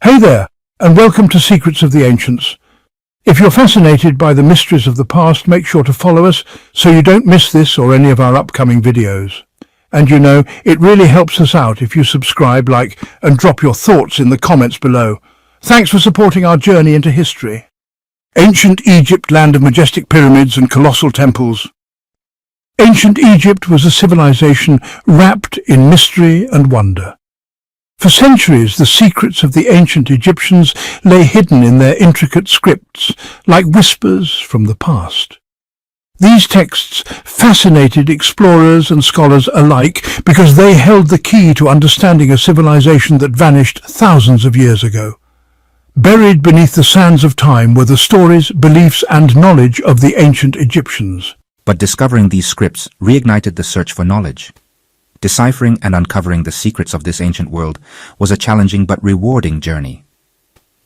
Hey there, and welcome to Secrets of the Ancients. If you're fascinated by the mysteries of the past, make sure to follow us so you don't miss this or any of our upcoming videos. And you know, it really helps us out if you subscribe, like, and drop your thoughts in the comments below. Thanks for supporting our journey into history. Ancient Egypt, land of majestic pyramids and colossal temples. Ancient Egypt was a civilization wrapped in mystery and wonder. For centuries, the secrets of the ancient Egyptians lay hidden in their intricate scripts, like whispers from the past. These texts fascinated explorers and scholars alike because they held the key to understanding a civilization that vanished thousands of years ago. Buried beneath the sands of time were the stories, beliefs, and knowledge of the ancient Egyptians. But discovering these scripts reignited the search for knowledge. Deciphering and uncovering the secrets of this ancient world was a challenging but rewarding journey.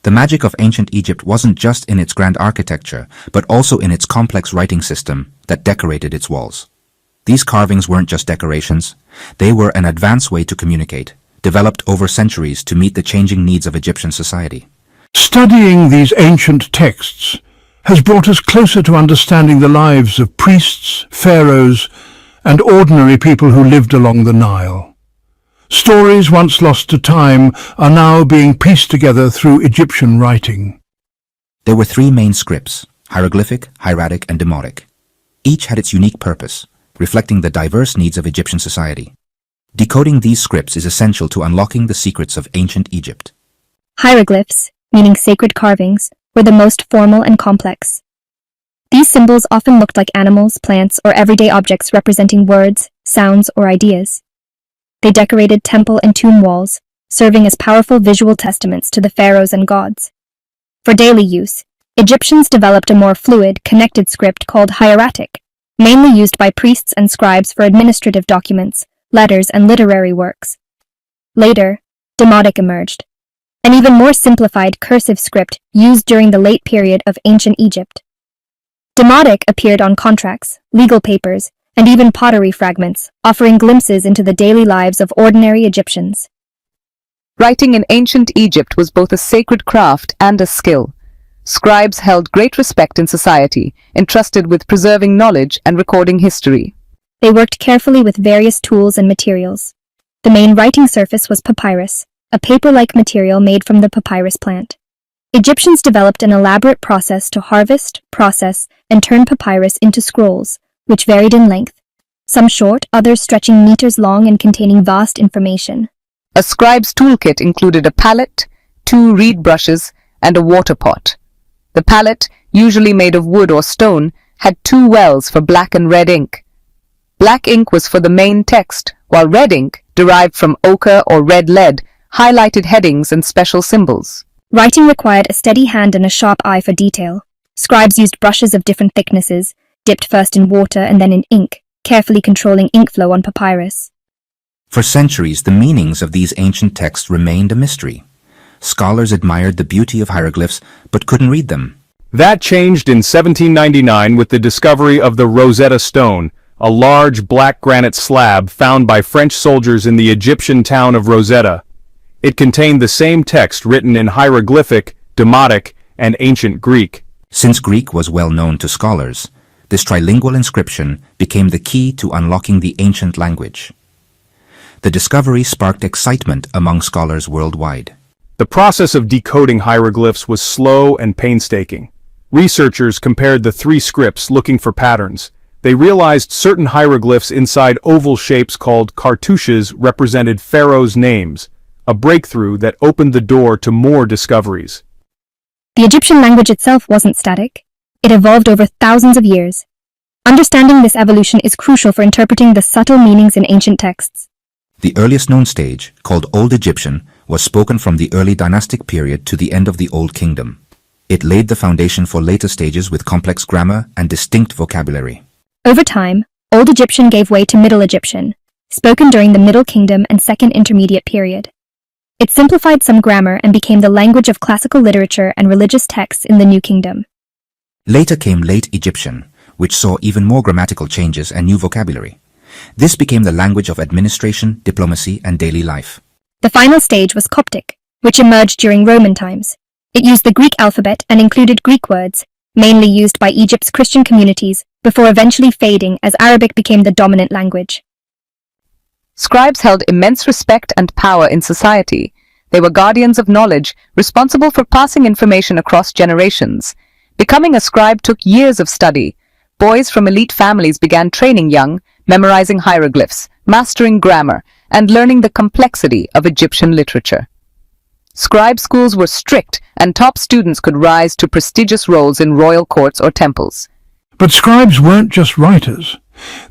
The magic of ancient Egypt wasn't just in its grand architecture, but also in its complex writing system that decorated its walls. These carvings weren't just decorations, they were an advanced way to communicate, developed over centuries to meet the changing needs of Egyptian society. Studying these ancient texts has brought us closer to understanding the lives of priests, pharaohs, and ordinary people who lived along the Nile. Stories once lost to time are now being pieced together through Egyptian writing. There were three main scripts: hieroglyphic, hieratic, and demotic. Each had its unique purpose, reflecting the diverse needs of Egyptian society. Decoding these scripts is essential to unlocking the secrets of ancient Egypt. Hieroglyphs, meaning sacred carvings, were the most formal and complex. These symbols often looked like animals, plants, or everyday objects representing words, sounds, or ideas. They decorated temple and tomb walls, serving as powerful visual testaments to the pharaohs and gods. For daily use, Egyptians developed a more fluid, connected script called hieratic, mainly used by priests and scribes for administrative documents, letters, and literary works. Later, demotic emerged, an even more simplified cursive script used during the late period of ancient Egypt. Demotic appeared on contracts, legal papers, and even pottery fragments, offering glimpses into the daily lives of ordinary Egyptians. Writing in ancient Egypt was both a sacred craft and a skill. Scribes held great respect in society, entrusted with preserving knowledge and recording history. They worked carefully with various tools and materials. The main writing surface was papyrus, a paper-like material made from the papyrus plant. Egyptians developed an elaborate process to harvest, process, and turn papyrus into scrolls, which varied in length, some short, others stretching meters long and containing vast information. A scribe's toolkit included a palette, 2 reed brushes, and a water pot. The palette, usually made of wood or stone, had 2 wells for black and red ink. Black ink was for the main text, while red ink, derived from ochre or red lead, highlighted headings and special symbols. Writing required a steady hand and a sharp eye for detail. Scribes used brushes of different thicknesses, dipped first in water and then in ink, carefully controlling ink flow on papyrus. For centuries, the meanings of these ancient texts remained a mystery. Scholars admired the beauty of hieroglyphs, but couldn't read them. That changed in 1799 with the discovery of the Rosetta Stone, a large black granite slab found by French soldiers in the Egyptian town of Rosetta. It contained the same text written in hieroglyphic, demotic, and ancient Greek. Since Greek was well known to scholars, this trilingual inscription became the key to unlocking the ancient language. The discovery sparked excitement among scholars worldwide. The process of decoding hieroglyphs was slow and painstaking. Researchers compared the 3 scripts looking for patterns. They realized certain hieroglyphs inside oval shapes called cartouches represented pharaohs' names, a breakthrough that opened the door to more discoveries. The Egyptian language itself wasn't static. It evolved over thousands of years. Understanding this evolution is crucial for interpreting the subtle meanings in ancient texts. The earliest known stage, called Old Egyptian, was spoken from the early dynastic period to the end of the Old Kingdom. It laid the foundation for later stages with complex grammar and distinct vocabulary. Over time, Old Egyptian gave way to Middle Egyptian, spoken during the Middle Kingdom and Second Intermediate period. It simplified some grammar and became the language of classical literature and religious texts in the New Kingdom. Later came Late Egyptian, which saw even more grammatical changes and new vocabulary. This became the language of administration, diplomacy, and daily life. The final stage was Coptic, which emerged during Roman times. It used the Greek alphabet and included Greek words, mainly used by Egypt's Christian communities, before eventually fading as Arabic became the dominant language. Scribes held immense respect and power in society. They were guardians of knowledge, responsible for passing information across generations. Becoming a scribe took years of study. Boys from elite families began training young, memorizing hieroglyphs, mastering grammar, and learning the complexity of Egyptian literature. Scribe schools were strict, and top students could rise to prestigious roles in royal courts or temples. But scribes weren't just writers.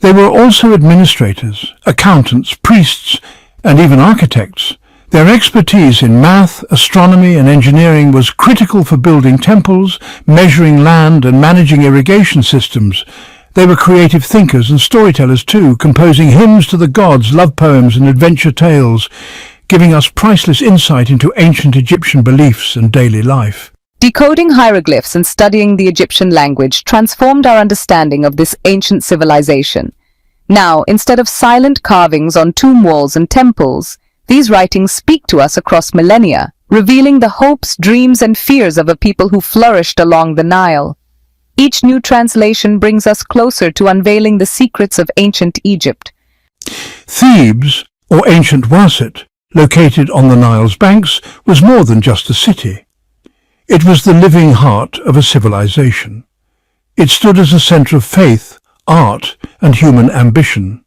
They were also administrators, accountants, priests, and even architects. Their expertise in math, astronomy, and engineering was critical for building temples, measuring land, and managing irrigation systems. They were creative thinkers and storytellers too, composing hymns to the gods, love poems, and adventure tales, giving us priceless insight into ancient Egyptian beliefs and daily life. Decoding hieroglyphs and studying the Egyptian language transformed our understanding of this ancient civilization. Now, instead of silent carvings on tomb walls and temples, these writings speak to us across millennia, revealing the hopes, dreams, and fears of a people who flourished along the Nile. Each new translation brings us closer to unveiling the secrets of ancient Egypt. Thebes, or ancient Waset, located on the Nile's banks, was more than just a city. It was the living heart of a civilization. It stood as a center of faith, art, and human ambition.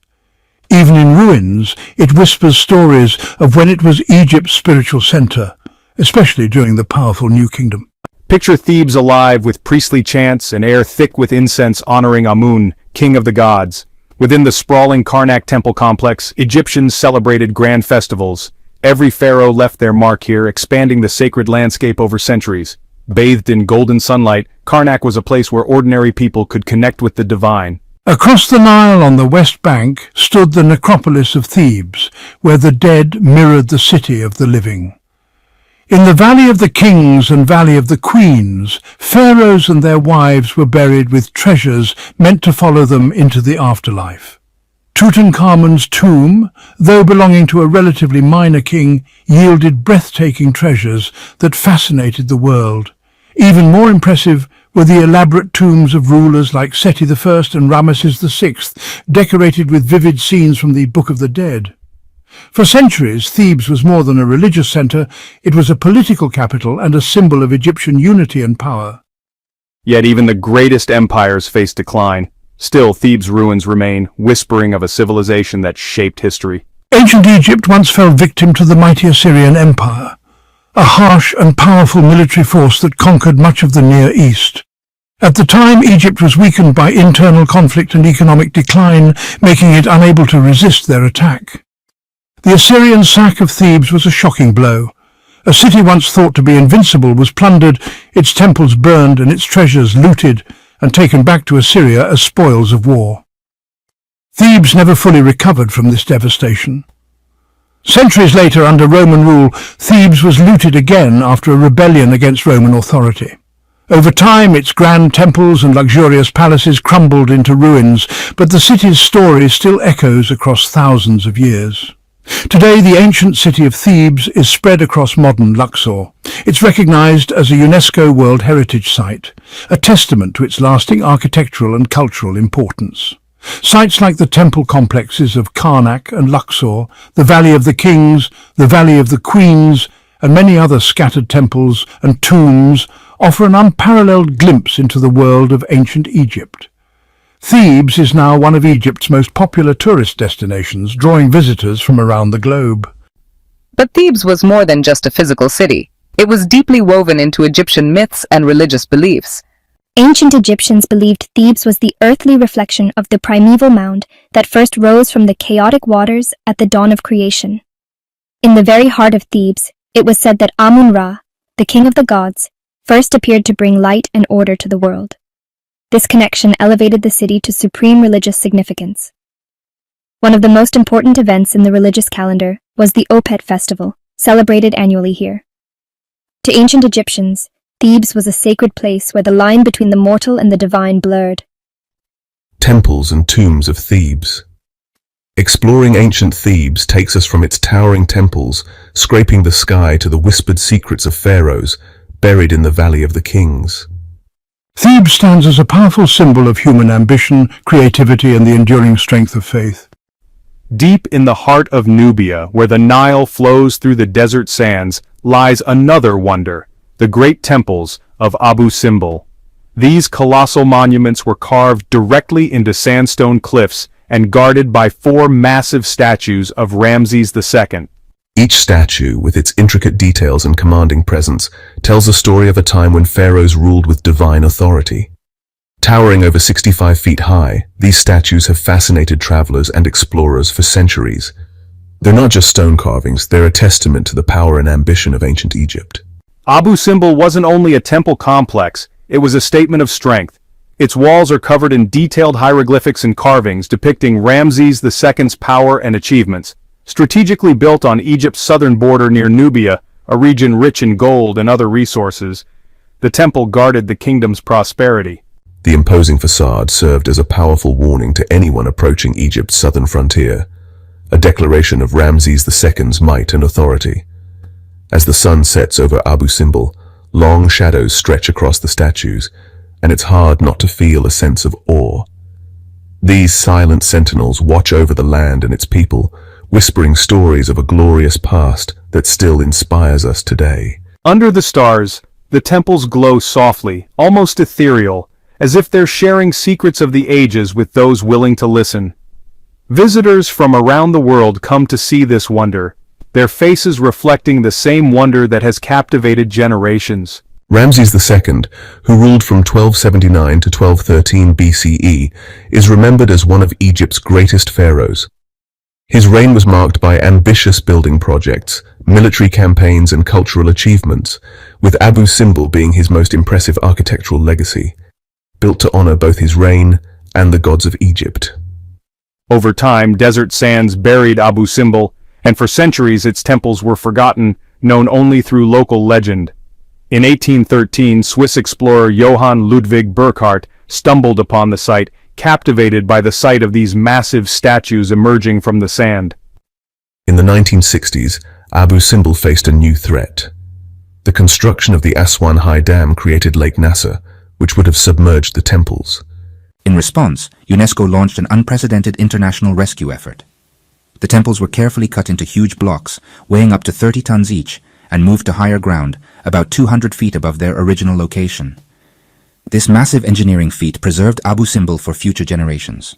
Even in ruins, it whispers stories of when it was Egypt's spiritual center, especially during the powerful New Kingdom. Picture Thebes alive with priestly chants and air thick with incense honoring Amun, king of the gods. Within the sprawling Karnak temple complex, Egyptians celebrated grand festivals. Every pharaoh left their mark here, expanding the sacred landscape over centuries. Bathed in golden sunlight, Karnak was a place where ordinary people could connect with the divine. Across the Nile on the west bank stood the necropolis of Thebes, where the dead mirrored the city of the living. In the Valley of the Kings and Valley of the Queens, pharaohs and their wives were buried with treasures meant to follow them into the afterlife. Tutankhamun's tomb, though belonging to a relatively minor king, yielded breathtaking treasures that fascinated the world. Even more impressive were the elaborate tombs of rulers like Seti I and Ramses VI, decorated with vivid scenes from the Book of the Dead. For centuries, Thebes was more than a religious center. It was a political capital and a symbol of Egyptian unity and power. Yet even the greatest empires faced decline. Still, Thebes' ruins remain, whispering of a civilization that shaped history. Ancient Egypt once fell victim to the mighty Assyrian Empire, a harsh and powerful military force that conquered much of the Near East. At the time, Egypt was weakened by internal conflict and economic decline, making it unable to resist their attack. The Assyrian sack of Thebes was a shocking blow. A city once thought to be invincible was plundered, its temples burned, and its treasures looted and taken back to Assyria as spoils of war. Thebes never fully recovered from this devastation. Centuries later, under Roman rule, Thebes was looted again after a rebellion against Roman authority. Over time, its grand temples and luxurious palaces crumbled into ruins, but the city's story still echoes across thousands of years. Today, the ancient city of Thebes is spread across modern Luxor. It's recognized as a UNESCO World Heritage Site, a testament to its lasting architectural and cultural importance. Sites like the temple complexes of Karnak and Luxor, the Valley of the Kings, the Valley of the Queens, and many other scattered temples and tombs offer an unparalleled glimpse into the world of ancient Egypt. Thebes is now one of Egypt's most popular tourist destinations, drawing visitors from around the globe. But Thebes was more than just a physical city. It was deeply woven into Egyptian myths and religious beliefs. Ancient Egyptians believed Thebes was the earthly reflection of the primeval mound that first rose from the chaotic waters at the dawn of creation. In the very heart of Thebes, it was said that Amun-Ra, the king of the gods, first appeared to bring light and order to the world. This connection elevated the city to supreme religious significance. One of the most important events in the religious calendar was the Opet festival, celebrated annually here. To ancient Egyptians, Thebes was a sacred place where the line between the mortal and the divine blurred. Temples and tombs of Thebes. Exploring ancient Thebes takes us from its towering temples, scraping the sky, to the whispered secrets of pharaohs, buried in the Valley of the Kings. Thebes stands as a powerful symbol of human ambition, creativity, and the enduring strength of faith. Deep in the heart of Nubia, where the Nile flows through the desert sands, lies another wonder, the great temples of Abu Simbel. These colossal monuments were carved directly into sandstone cliffs and guarded by 4 massive statues of Ramses II. Each statue, with its intricate details and commanding presence, tells the story of a time when pharaohs ruled with divine authority. Towering over 65 feet high, these statues have fascinated travelers and explorers for centuries. They're not just stone carvings, they're a testament to the power and ambition of ancient Egypt. Abu Simbel wasn't only a temple complex, it was a statement of strength. Its walls are covered in detailed hieroglyphics and carvings depicting Ramses II's power and achievements. Strategically built on Egypt's southern border near Nubia, a region rich in gold and other resources, the temple guarded the kingdom's prosperity. The imposing facade served as a powerful warning to anyone approaching Egypt's southern frontier, a declaration of Ramses II's might and authority. As the sun sets over Abu Simbel, long shadows stretch across the statues, and it's hard not to feel a sense of awe. These silent sentinels watch over the land and its people, whispering stories of a glorious past that still inspires us today. Under the stars, the temples glow softly, almost ethereal, as if they're sharing secrets of the ages with those willing to listen. Visitors from around the world come to see this wonder, their faces reflecting the same wonder that has captivated generations. Ramses II, who ruled from 1279 to 1213 BCE, is remembered as one of Egypt's greatest pharaohs. His reign was marked by ambitious building projects, military campaigns, and cultural achievements, with Abu Simbel being his most impressive architectural legacy, built to honor both his reign and the gods of Egypt. Over time, desert sands buried Abu Simbel, and for centuries its temples were forgotten, known only through local legend. In 1813, Swiss explorer Johann Ludwig Burckhardt stumbled upon the site, captivated by the sight of these massive statues emerging from the sand. In the 1960s, Abu Simbel faced a new threat. The construction of the Aswan High Dam created Lake Nasser, which would have submerged the temples. In response, UNESCO launched an unprecedented international rescue effort. The temples were carefully cut into huge blocks, weighing up to 30 tons each, and moved to higher ground, about 200 feet above their original location. This massive engineering feat preserved Abu Simbel for future generations.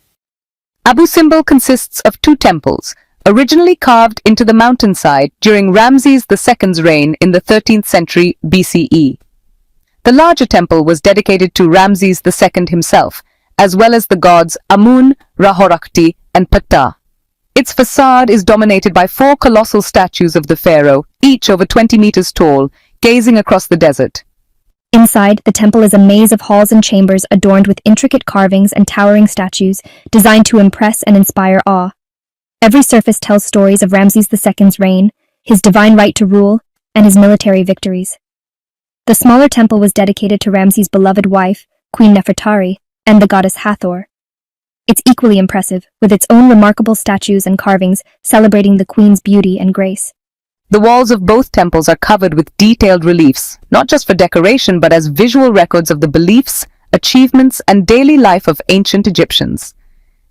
Abu Simbel consists of 2 temples, originally carved into the mountainside during Ramses II's reign in the 13th century BCE. The larger temple was dedicated to Ramses II himself, as well as the gods Amun, Ra-Horakhti, and Ptah. Its facade is dominated by 4 colossal statues of the pharaoh, each over 20 meters tall, gazing across the desert. Inside, the temple is a maze of halls and chambers adorned with intricate carvings and towering statues designed to impress and inspire awe. Every surface tells stories of Ramses II's reign, his divine right to rule, and his military victories. The smaller temple was dedicated to Ramses' beloved wife, Queen Nefertari, and the goddess Hathor. It's equally impressive, with its own remarkable statues and carvings celebrating the queen's beauty and grace. The walls of both temples are covered with detailed reliefs, not just for decoration but as visual records of the beliefs, achievements, and daily life of ancient Egyptians.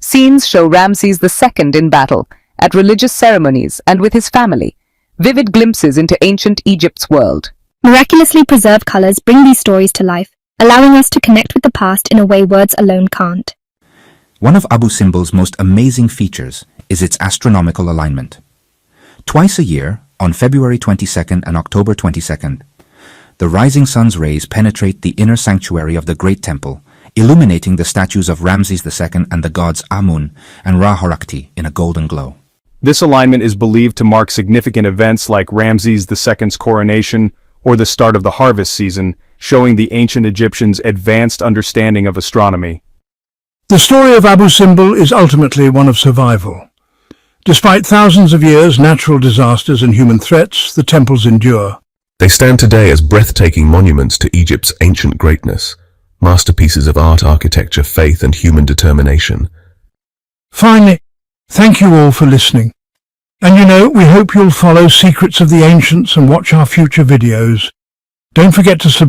Scenes show Ramses II in battle, at religious ceremonies, and with his family, vivid glimpses into ancient Egypt's world. Miraculously preserved colors bring these stories to life, allowing us to connect with the past in a way words alone can't. One of Abu Simbel's most amazing features is its astronomical alignment. Twice a year, on February 22nd and October 22nd, the rising sun's rays penetrate the inner sanctuary of the Great Temple, illuminating the statues of Ramses II and the gods Amun and Ra-Horakhti in a golden glow. This alignment is believed to mark significant events like Ramses II's coronation or the start of the harvest season, showing the ancient Egyptians' advanced understanding of astronomy. The story of Abu Simbel is ultimately one of survival. Despite thousands of years, natural disasters, and human threats, the temples endure. They stand today as breathtaking monuments to Egypt's ancient greatness, masterpieces of art, architecture, faith, and human determination. Finally, Thank you all for listening. And we hope you'll follow Secrets of the Ancients and watch our future videos. Don't forget to subscribe.